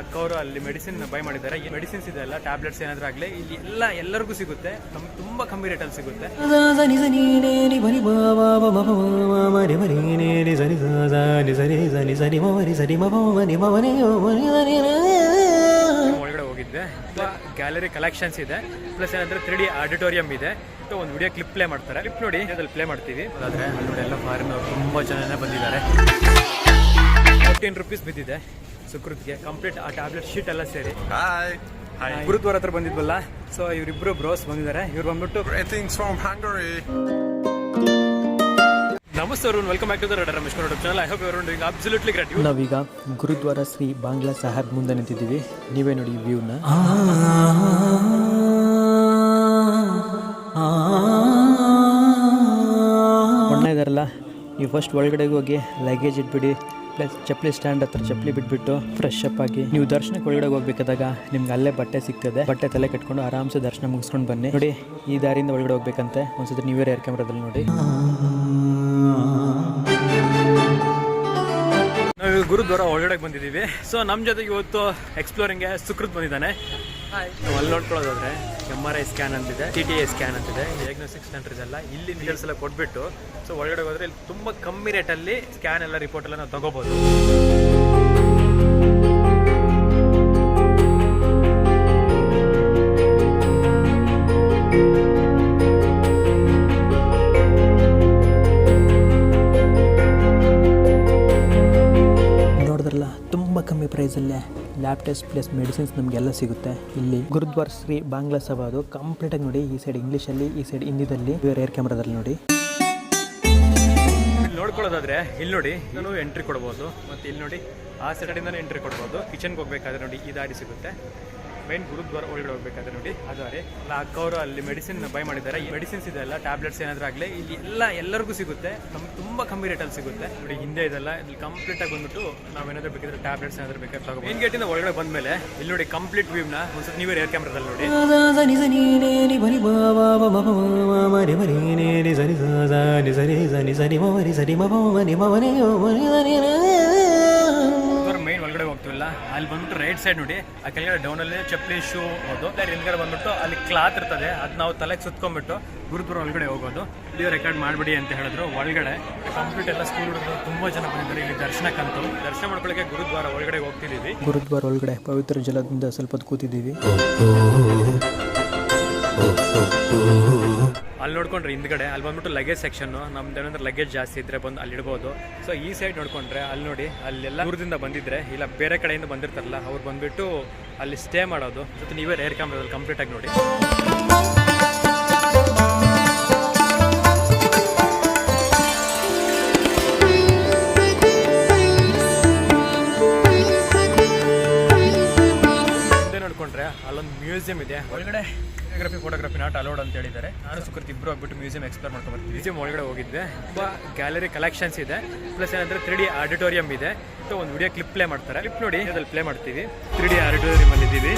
ಅಕ್ಕವರು ಅಲ್ಲಿ medicine by ಮಾಡಿದ್ದಾರೆ. ಈ ಮೆಡಿಸಿನ್ಸ್ ಇದೆಲ್ಲ ಟ್ಯಾಬ್ಲೆಟ್ಸ್ ಏನಾದರೂ ಆಗಲಿ ಇಲ್ಲಿ ಎಲ್ಲರಿಗೂ ಸಿಗುತ್ತೆ. ನಮ್ಗೆ ತುಂಬ ಕಮ್ಮಿ ರೇಟಲ್ಲಿ ಸಿಗುತ್ತೆ. ಒಳಗಡೆ ಹೋಗಿದ್ದೆ. ಗ್ಯಾಲರಿ ಕಲೆಕ್ಷನ್ಸ್ ಇದೆ, ಪ್ಲಸ್ ಏನಂದ್ರೆ 3D ಆಡಿಟೋರಿಯಂ ಇದೆ. ಒಂದು ವಿಡಿಯೋ ಕ್ಲಿಪ್ ಪ್ಲೇ ಮಾಡ್ತಾರೆ. ಕ್ಲಿಪ್ ನೋಡಿ ಅದ್ರಲ್ಲಿ ಪ್ಲೇ ಮಾಡ್ತೀವಿ. ಅದಾದ್ರೆ ಅಲ್ಲಿ ನೋಡಿ ಎಲ್ಲ ಫಾರಿನ್ ಅವರು ತುಂಬ ಜನನೇ ಬಂದಿದ್ದಾರೆ. 14 ರೂಪೀಸ್ ಬಿದ್ದಿದೆ ಸುಕೃತ್ಗೆ ಕಂಪ್ಲೀಟ್ ಆ ಟ್ಯಾಬ್ಲೆಟ್ ಶೀಟ್ ಎಲ್ಲ ಸೇರಿ. ಗುರುದ್ವಾರ ಹತ್ರ ಬಂದಿದ್ವಲ್ಲ, ಸೊ ಇವರಿಬ್ರು ಬ್ರೋಸ್ ಬಂದಿದ್ದಾರೆ. ಇವ್ರು ಬಂದ್ಬಿಟ್ಟು ನಮಸ್ತೆ ಅವ್ರು, welcome back to the red Ramesh YouTube channel. I hope you are doing absolutely great. ನಾವೀಗ ಗುರುದ್ವಾರ ಶ್ರೀ ಬಾಂಗ್ಲಾ ಸಾಹೇಬ್ ಮುಂದೆ ನಿಂತಿದ್ದೀವಿ. ನೀವೇ ನೋಡಿ ವ್ಯೂನ. ಒಳ್ಳೆ ಇದಾರಲ್ಲ, ನೀವು ಫಸ್ಟ್ ಒಳಗಡೆಗೆ ಹೋಗಿ ಲಗೇಜ್ ಇಟ್ಬಿಡಿ, ಪ್ಲಸ್ ಚಪ್ಪಲಿ ಸ್ಟ್ಯಾಂಡ್ ಹತ್ರ ಚಪ್ಪಲಿ ಬಿಟ್ಬಿಟ್ಟು ಫ್ರೆಶ್ ಅಪ್ ಆಗಿ ನೀವು ದರ್ಶನಕ್ಕೆ ಒಳಗಡೆ ಹೋಗ್ಬೇಕಾದಾಗ ನಿಮ್ಗೆ ಅಲ್ಲೇ ಬಟ್ಟೆ ಸಿಗ್ತದೆ. ಬಟ್ಟೆ ತಲೆ ಕಟ್ಕೊಂಡು ಆರಾಮ್ಸೆ ದರ್ಶನ ಮುಗಿಸ್ಕೊಂಡು ಬನ್ನಿ. ನೋಡಿ ಈ ದಾರಿಯಿಂದ ಒಳಗಡೆ ಹೋಗ್ಬೇಕಂತೆ. ಒಂದ್ಸತಿ ನೀವೇ ಏರ್ ಕ್ಯಾಮ್ರಾದಲ್ಲಿ ನೋಡಿ. ನಾವು ಗುರುದ್ವಾರ ಒಳಗಡೆ ಬಂದಿದ್ದೀವಿ. ಸೊ ನಮ್ಮ ಜೊತೆಗೆ ಇವತ್ತು ಎಕ್ಸ್ಪ್ಲೋರಿಂಗ್ಗೆ ಸುಕೃತ್ ಬಂದಿದ್ದಾನೆ. ನಾವು ಅಲ್ಲಿ ನೋಡ್ಕೊಳ್ಳೋದಾದ್ರೆ MRI ಸ್ಕ್ಯಾನ್ ಅಂತಿದೆ, TTI ಸ್ಕ್ಯಾನ್ ಅಂತಿದೆ, ಡಯಾಗ್ನೋಸ್ಟಿಕ್ ಸೆಂಟರ್ ಇದೆಲ್ಲ ಇಲ್ಲಿ ಡೀಟೇಲ್ಸ್ ಎಲ್ಲ ಕೊಟ್ಬಿಟ್ಟು ಸೊ ಒಳಗಡೆ ಹೋದ್ರೆ ಇಲ್ಲಿ ತುಂಬ ಕಮ್ಮಿ ರೇಟಲ್ಲಿ ಸ್ಕ್ಯಾನ್ ಎಲ್ಲ ರಿಪೋರ್ಟ್ ಎಲ್ಲ ನಾವು ತಗೋಬಹುದು. ನೋಡಿದ್ರಲ್ಲ, ತುಂಬ ಕಮ್ಮಿ ಪ್ರೈಸಲ್ಲೇ ಲ್ಯಾಬ್ ಟೆಸ್ಟ್ ಪ್ಲಸ್ ಮೆಡಿಸಿನ್ಸ್ ನಮಗೆಲ್ಲ ಸಿಗುತ್ತೆ ಇಲ್ಲಿ. ಗುರುದ್ವಾರ ಶ್ರೀ ಬಾಂಗ್ಲಾ ಸಭಾ ಅದು ಕಂಪ್ಲೀಟಾಗಿ ನೋಡಿ. ಈ ಸೈಡ್ ಇಂಗ್ಲೀಷಲ್ಲಿ, ಈ ಸೈಡ್ ಹಿಂದಿದಲ್ಲಿ, ಏರ್ ಕ್ಯಾಮ್ರಾದಲ್ಲಿ ನೋಡಿ. ನೋಡ್ಕೊಳ್ಳೋದಾದ್ರೆ ಇಲ್ಲಿ ನೋಡಿ ನಾನು ಎಂಟ್ರಿ ಕೊಡ್ಬೋದು, ಮತ್ತು ಇಲ್ಲಿ ನೋಡಿ ಆ ಸೈಡಿಂದನೇ ಎಂಟ್ರಿ ಕೊಡ್ಬೋದು. ಕಿಚನ್ಗೆ ಹೋಗ್ಬೇಕಾದ್ರೆ ನೋಡಿ ಈ ದಾರಿ ಸಿಗುತ್ತೆ. ಮೇನ್ ಗುರುದ್ವಾರ ಒಳಗಡೆ ಹೋಗ್ಬೇಕಾದ್ರೆ ನೋಡಿ ಆ ದಾರಿ. ಅಕ್ಕವರು ಅಲ್ಲಿ ಮೆಡಿಸಿನ್ ಬೈ ಮಾಡಿದ್ದಾರೆ. ಈ ಮೆಡಿಸಿನ್ಸ್ ಇದೆಲ್ಲ ಟ್ಯಾಬ್ಲೆಟ್ಸ್ ಏನಾದರೂ ಆಗಲಿ ಇಲ್ಲಿ ಎಲ್ಲರಿಗೂ ಸಿಗುತ್ತೆ. ನಮ್ಗೆ ತುಂಬ ಕಮ್ಮಿ ರೇಟಲ್ಲಿ ಸಿಗುತ್ತೆ. ನೋಡಿ ಹಿಂದೆ ಇದೆಲ್ಲ ಇಲ್ಲಿ ಕಂಪ್ಲೀಟಾಗಿ ಬಂದ್ಬಿಟ್ಟು ನಾವೇನಾದ್ರೂ ಬೇಕಿದ್ರೆ ಟ್ಯಾಬ್ಲೆಟ್ಸ್ ಏನಾದರೂ ಬೇಕಾದ್ರೆ ತಗೋಬೋದು. ಮೇನ್ ಗೇಟಿಂದ ಒಳಗಡೆ ಬಂದಮೇಲೆ ಇಲ್ಲಿ ನೋಡಿ ಕಂಪ್ಲೀಟ್ ವ್ಯೂನ ಒಂದ್ಸತಿ ನೀವೇ ಏರ್ ಕ್ಯಾಮ್ರಾದಲ್ಲಿ ನೋಡಿ. ಮೈನ್ ಒಳಗಡೆ ಹೋಗ್ತೀವಲ್ಲ, ಅಲ್ಲಿ ಬಂದ್ಬಿಟ್ಟು ರೈಟ್ ಸೈಡ್ ನೋಡಿ ಆ ಕೆಳಗಡೆ ಡೌನಲ್ಲಿ ಚಪ್ಪಲಿ ಶೂ ಹೋಗೋದು. ಹಿಂದ್ಗಡೆ ಬಂದ್ಬಿಟ್ಟು ಅಲ್ಲಿ ಕ್ಲಾತ್ ಇರ್ತದೆ, ಅದು ನಾವು ತಲೆಗೆ ಸುತ್ಕೊಂಡ್ಬಿಟ್ಟು ಗುರುದ್ವಾರ ಒಳಗಡೆ ಹೋಗೋದು. ವಿಡಿಯೋ ರೆಕಾರ್ಡ್ ಮಾಡಿಬಿಡಿ ಅಂತ ಹೇಳಿದ್ರು. ಒಳಗಡೆ ಕಂಪ್ಲೀಟ್ ಎಲ್ಲ ಸ್ಕೂಲ್ ಹುಡುಗರು ತುಂಬ ಜನ ಬಂದಿದ್ದಾರೆ ಇಲ್ಲಿ ದರ್ಶನಕ್ಕಂತೂ. ದರ್ಶನ ಮಾಡ್ಕೊಳ್ಳೋಕೆ ಗುರುದ್ವಾರ ಒಳಗಡೆ ಹೋಗ್ತಿದ್ದೀವಿ. ಗುರುದ್ವಾರ ಒಳಗಡೆ ಪವಿತ್ರ ಜಲದಿಂದ ಸ್ವಲ್ಪ ಹೊತ್ತು ಕೂತಿದ್ದೀವಿ. ಅಲ್ಲಿ ನೋಡ್ಕೊಂಡ್ರೆ ಹಿಂದ್ಗಡೆ ಅಲ್ಲಿ ಬಂದ್ಬಿಟ್ಟು ಲಗೇಜ್ ಸೆಕ್ಷನ್. ನಮ್ದು ಏನಂದ್ರೆ ಲಗೇಜ್ ಜಾಸ್ತಿ ಇದ್ರೆ ಬಂದು ಅಲ್ಲಿ ಇಡ್ಬೋದು. ಸೊ ಈ ಸೈಡ್ ನೋಡ್ಕೊಂಡ್ರೆ ಅಲ್ಲಿ ನೋಡಿ ಅಲ್ಲೆಲ್ಲ ದೂರದಿಂದ ಬಂದಿದ್ರೆ ಇಲ್ಲ ಬೇರೆ ಕಡೆಯಿಂದ ಬಂದಿರ್ತಾರಲ್ಲ ಅವ್ರು ಬಂದ್ಬಿಟ್ಟು ಅಲ್ಲಿ ಸ್ಟೇ ಮಾಡೋದು. ಜೊತೆ ನೀವೇ ಏರ್ ಕ್ಯಾಮ್ರಾದಲ್ಲಿ ಕಂಪ್ಲೀಟ್ ಆಗಿ ನೋಡಿ. ನೋಡ್ಕೊಂಡ್ರೆ ಅಲ್ಲೊಂದು ಮ್ಯೂಸಿಯಂ ಇದೆ. ಒಳಗಡೆ ಫೋಟೋಗ್ರಫಿ ನಾಟ್ ಅಲೋಡ್ ಅಂತ ಹೇಳಿದ್ದಾರೆ. ನಾನು ಸುಕೃತ್ ಇಬ್ರು ಹೋಗ್ಬಿಟ್ಟು ಮ್ಯೂಸಿಯಂ ಎಕ್ಸ್ಪ್ಲೋರ್ ಮಾಡ್ಕೊಂಡು ಬರ್ತೀವಿ. ಮ್ಯೂಸಿಯಂ ಒಳಗಡೆ ಹೋಗಿದ್ದೆ. ತುಂಬ ಗ್ಯಾಲರಿ ಕಲೆಕ್ಷನ್ಸ್ ಇದೆ, ಪ್ಲಸ್ ಏನಂದ್ರೆ 3D ಆಡಿಟೋರಿಯಂ ಇದೆ. ಸೊ ಒಂದು ವಿಡಿಯೋ ಕ್ಲಿಪ್ ಪ್ಲೇ ಮಾಡ್ತಾರೆ. ಕ್ಲಿಪ್ ನೋಡಿ ಅದ್ರಲ್ಲಿ ಪ್ಲೇ ಮಾಡ್ತೀವಿ. 3D ಆಡಿಟೋರಿಯಂ ಅಲ್ಲಿ ಇದ್ದೀವಿ.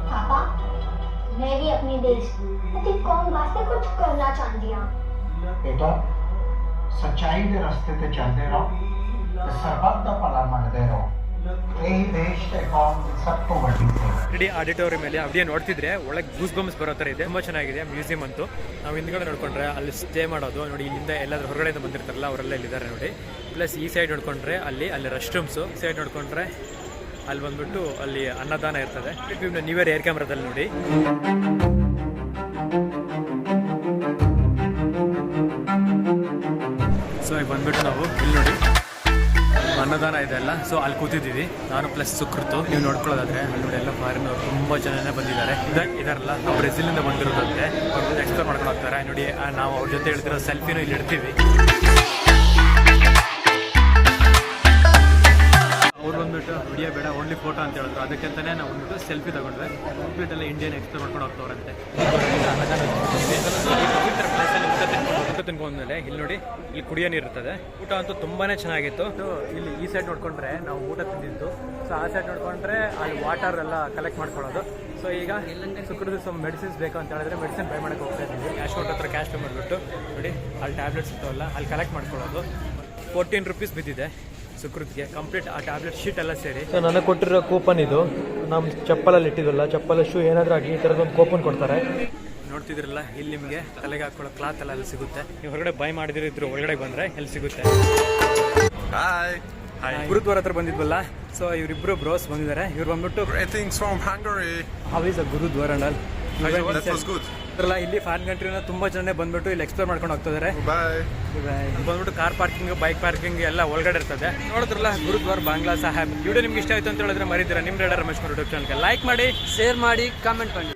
पापा, मैं भी अपने देश कौम वास्ते कुछ करना चाहती हूँ। बेटा, सच्चाई के रास्ते पे चलते रहो, सरबत का भला मनते रहो. यही देश के कौम सबको बड़ी है. 3D ಆಡಿಟೋರಿಯಂ ಮೇಲೆ ವಿಡಿಯೋ ನೋಡ್ತಿದ್ರೆ ಒಳಗೆ ಗೂಸ್ ಬಂಪ್ಸ್ ಬರೋ ಥರ ಇದೆ. ತುಂಬ ಚೆನ್ನಾಗಿದೆ ಮ್ಯೂಸಿಯಂ ಅಂತೂ. ನಾವು ಹಿಂದ್ಗಡೆ ನೋಡ್ಕೊಂಡ್ರೆ ಅಲ್ಲಿ ಸ್ಟೇ ಮಾಡೋದು ನೋಡಿ. ಇಲ್ಲಿಂದ ಎಲ್ಲಾದ್ರೂ ಹೊರಗಡೆಯಿಂದ ಬಂದಿರ್ತಾರಲ್ಲ ಅವರೆಲ್ಲ ಇಲ್ಲಿದ್ದಾರೆ ನೋಡಿ. ಪ್ಲಸ್ ಈ ಸೈಡ್ ನೋಡ್ಕೊಂಡ್ರೆ ಅಲ್ಲಿ ರೆಸ್ಟ್ ರೂಮ್ಸು. ಈ ಸೈಡ್ ನೋಡ್ಕೊಂಡ್ರೆ ಅಲ್ಲಿ ಬಂದ್ಬಿಟ್ಟು ಅಲ್ಲಿ ಅನ್ನದಾನ ಇರ್ತದೆ. ನೀವೇ ಏರ್ ಕ್ಯಾಮ್ರಾದಲ್ಲಿ ನೋಡಿ. ಸೊ ಈಗ ಬಂದ್ಬಿಟ್ಟು ನಾವು ಇಲ್ಲಿ ನೋಡಿ ಅನ್ನದಾನ ಇದೆ ಅಲ್ಲ, ಸೊ ಅಲ್ಲಿ ಕೂತಿದ್ದೀವಿ ನಾನು ಪ್ಲಸ್ ಸುಕೃತು. ನೀವು ನೋಡ್ಕೊಳ್ಳೋದಾದ್ರೆ ಅಲ್ಲಿ ನೋಡಿ ಎಲ್ಲ ಫಾರಿನ್ ಅವರು ತುಂಬ ಜನನೇ ಬಂದಿದ್ದಾರೆ. ಇದಾರಲ್ಲ ನಾವು ಬ್ರೆಜಿಲಿಂದ ಬಂದಿರೋದಂತೆ ಅವ್ರ ಎಕ್ಸ್ಪ್ಲೋರ್ ಮಾಡ್ಕೊಂಡು ಹೋಗ್ತಾರೆ ನೋಡಿ. ನಾವು ಅವ್ರ ಜೊತೆ ಹೇಳ್ತಿರೋ ಸೆಲ್ಫಿನೂ ಇಲ್ಲಿ ಇಡ್ತೀವಿ. ಅವ್ರು ಬಂದ್ಬಿಟ್ಟು ವಿಡಿಯೋ ಬೇಡ ಓನ್ಲಿ ಫೋಟೋ ಅಂತ ಹೇಳಿದ್ರು. ಅದಕ್ಕಂತಲೇ ನಾವು ಬಂದ್ಬಿಟ್ಟು ಸೆಲ್ಫಿ ತಗೊಂಡ್ರೆ ಕಂಪ್ಲೀಟ್ ಎಲ್ಲ ಇಂಡಿಯನ್ ಎಕ್ಸ್ಪ್ಲೋರ್ ಮಾಡ್ಕೊಂಡು ಹೋಗ್ತವ್ರಂತೆ. ಪವಿತ್ರ ಪ್ಲೇಸಲ್ಲಿ ಊಟ ತಿನ್ಕೊಂಡ್ಮೇಲೆ ಇಲ್ಲಿ ನೋಡಿ ಇಲ್ಲಿ ಕುಡಿಯೋ ನೀರು ಇರ್ತದೆ. ಊಟ ಅಂತೂ ತುಂಬಾ ಚೆನ್ನಾಗಿತ್ತು. ಇಲ್ಲಿ ಈ ಸೈಡ್ ನೋಡ್ಕೊಂಡ್ರೆ ನಾವು ಊಟ ತಿಂದಿದ್ದು, ಸೊ ಆ ಸೈಡ್ ನೋಡ್ಕೊಂಡ್ರೆ ಅಲ್ಲಿ ವಾಟರ್ ಎಲ್ಲ ಕಲೆಕ್ಟ್ ಮಾಡ್ಕೊಳ್ಳೋದು. ಸೊ ಈಗ ಸುಕೃತಿ ಸ್ವಲ್ಪ ಮೆಡಿಸಿನ್ಸ್ ಬೇಕು ಅಂತ ಹೇಳಿದ್ರೆ ಮೆಡಿಸಿನ್ ಬೈ ಮಾಡೋಕ್ಕೆ ಹೋಗ್ತಾ ಇದ್ದೀವಿ. ಕ್ಯಾಶ್ ಕೌಂಟರ್ ಹತ್ರ ಕ್ಯಾಶ್ ಪೇ ಮಾಡಿಬಿಟ್ಟು ನೋಡಿ ಅಲ್ಲಿ ಟ್ಯಾಬ್ಲೆಟ್ಸ್ ಇರ್ತಾವಲ್ಲ ಅಲ್ಲಿ ಕಲೆಕ್ಟ್ ಮಾಡ್ಕೊಳ್ಳೋದು. 14 ರೂಪೀಸ್ ಬಿದ್ದಿದೆ ಸುಕೃತಿಗೆ ಕಂಪ್ಲೀಟ್ ಆ ಟ್ಯಾಬ್ಲೆಟ್ ಶೀಟ್ ಎಲ್ಲ ಸೇರಿ. ಸೊ ನನಗೆ ಕೊಟ್ಟಿರೋ ಕೂಪನ್ ಇದು. ನಮ್ಮ ಚಪ್ಪಲಲ್ಲಿ ಇಟ್ಟಿದ್ವಲ್ಲ, ಚಪ್ಪಲ ಶೂ ಏನಾದರೂ ಆಗಲಿ ಈ ಥರದೊಂದು ಕೂಪನ್ ಕೊಡ್ತಾರೆ. ನೋಡ್ತಿದ್ರಲ್ಲ ಇಲ್ಲಿ ನಿಮಗೆ ತಲೆಗೆ ಹಾಕೊಳ್ಳೋ ಕ್ಲಾತ್ ಎಲ್ಲ ಅಲ್ಲಿ ಸಿಗುತ್ತೆ. ನೀವು ಹೊರಗಡೆ ಬೈ ಮಾಡಿದಿರಿದ್ರು ಒಳಗಡೆ ಬಂದರೆ ಎಲ್ಲಿ ಸಿಗುತ್ತೆ. ಗುರುದ್ವಾರ ಹತ್ರ ಬಂದಿದ್ವಲ್ಲ, ಸೊ ಇವರಿಬ್ರು ಬ್ರೋಸ್ ಬಂದಿದ್ದಾರೆ. ಇವ್ರು ಬಂದ್ಬಿಟ್ಟು Greetings from Hungary. How is a gurudwara and all. That was good. ಇಲ್ಲಿ ಫಾರಿನ್ ಕಂಟ್ರಿನ ತುಂಬಾ ಜನ ಬಂದ್ಬಿಟ್ಟು ಇಲ್ಲಿ ಎಕ್ಸ್ಪ್ಲೋರ್ ಮಾಡ್ಕೊಂಡು ಹೋಗ್ತಿದ್ದಾರೆ. Bye. ಬಂದ್ಬಿಟ್ಟು ಕಾರ್ ಪಾರ್ಕಿಂಗ್, ಬೈಕ್ ಪಾರ್ಕಿಂಗ್ ಎಲ್ಲ ಒಳಗಡೆ ಇರ್ತದೆ. ನೋಡಿದ್ರಲ್ಲ ಗುರುದ್ವಾರ ಬಾಂಗ್ಲಾ ಸಾಹೇಬ್. ವಿಡಿಯೋ ನಿಮ್ಗೆ ಇಷ್ಟ ಆಯ್ತು ಅಂತ ಹೇಳಿದ್ರೆ ಮರಿದಿರ ನಿಮ್ಮ ರೇಡರ್ ರಮೇಶ್ ಯೂಟ್ಯೂಬ್ ಚಾನಲ್ಗೆ ಲೈಕ್ ಮಾಡಿ, ಶೇರ್ ಮಾಡಿ, ಕಾಮೆಂಟ್ ಮಾಡಿ.